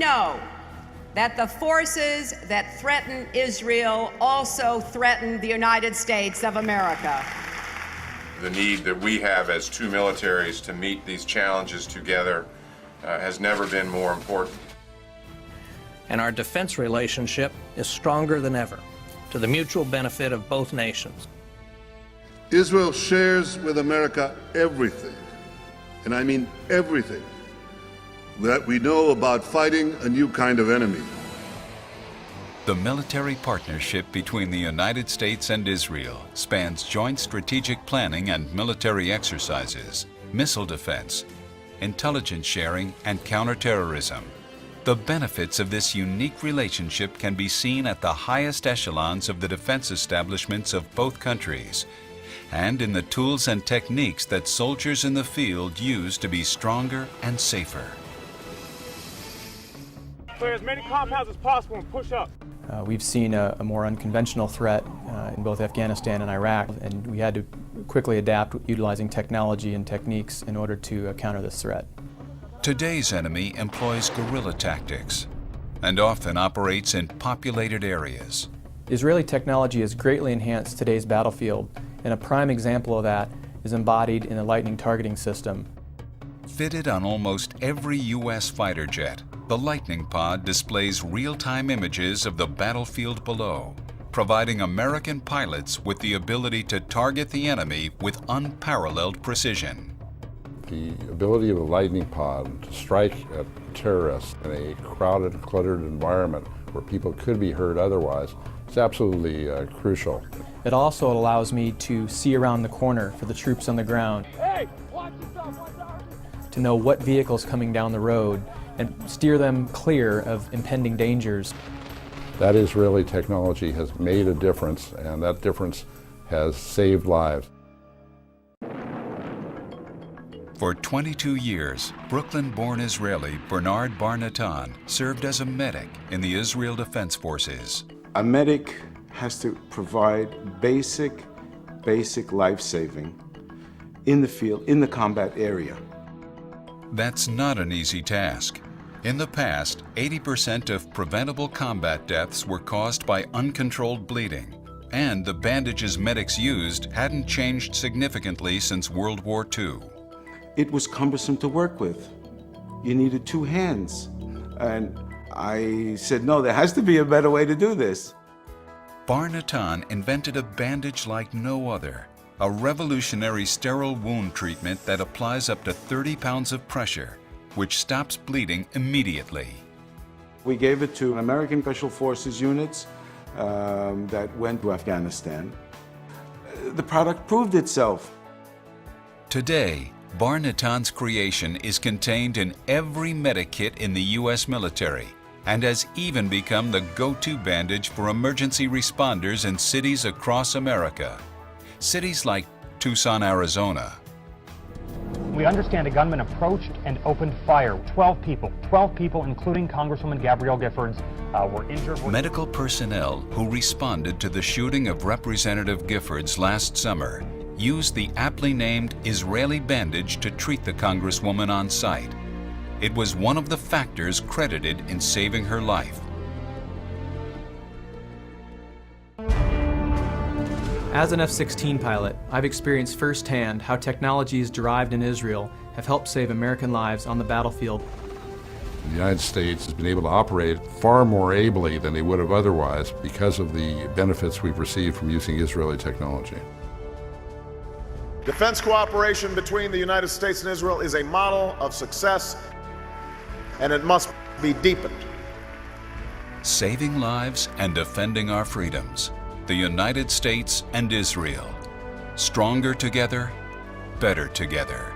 know that the forces that threaten Israel also threaten the United States of America. The need that we have as two militaries to meet these challenges together has never been more important. And our defense relationship is stronger than ever, to the mutual benefit of both nations. Israel shares with America everything, and I mean everything, that we know about fighting a new kind of enemy. The military partnership between the United States and Israel spans joint strategic planning and military exercises, missile defense, intelligence sharing, and counterterrorism. The benefits of this unique relationship can be seen at the highest echelons of the defense establishments of both countries, and in the tools and techniques that soldiers in the field use to be stronger and safer. Clear as many compounds as possible and push up. We've seen a more unconventional threat in both Afghanistan and Iraq, and we had to quickly adapt utilizing technology and techniques in order to counter this threat. Today's enemy employs guerrilla tactics and often operates in populated areas. Israeli technology has greatly enhanced today's battlefield, and a prime example of that is embodied in the Lightning targeting system. Fitted on almost every U.S. fighter jet, the Lightning Pod displays real-time images of the battlefield below, providing American pilots with the ability to target the enemy with unparalleled precision. The ability of the Lightning Pod to strike at terrorists in a crowded, cluttered environment where people could be hurt otherwise is absolutely crucial. It also allows me to see around the corner for the troops on the ground, to know what vehicle's coming down the road and steer them clear of impending dangers. That Israeli technology has made a difference, and that difference has saved lives. For 22 years, Brooklyn-born Israeli Bernard Bar Natan served as a medic in the Israel Defense Forces. A medic has to provide basic life-saving in the field, in the combat area. That's not an easy task. In the past, 80% of preventable combat deaths were caused by uncontrolled bleeding, and the bandages medics used hadn't changed significantly since World War II. It was cumbersome to work with. You needed two hands. And I said, no, there has to be a better way to do this. Bar Natan invented a bandage like no other, a revolutionary sterile wound treatment that applies up to 30 pounds of pressure, which stops bleeding immediately. We gave it to American Special Forces units that went to Afghanistan. The product proved itself. Today, Bar Natan's creation is contained in every medic kit in the U.S. military and has even become the go-to bandage for emergency responders in cities across America. Cities like Tucson, Arizona. We understand a gunman approached and opened fire. 12 people, including Congresswoman Gabrielle Giffords, were injured. Medical personnel who responded to the shooting of Representative Giffords last summer used the aptly named Israeli bandage to treat the Congresswoman on site. It was one of the factors credited in saving her life. As an F-16 pilot, I've experienced firsthand how technologies derived in Israel have helped save American lives on the battlefield. The United States has been able to operate far more ably than they would have otherwise because of the benefits we've received from using Israeli technology. Defense cooperation between the United States and Israel is a model of success, and it must be deepened. Saving lives and defending our freedoms. The United States and Israel. Stronger together, better together.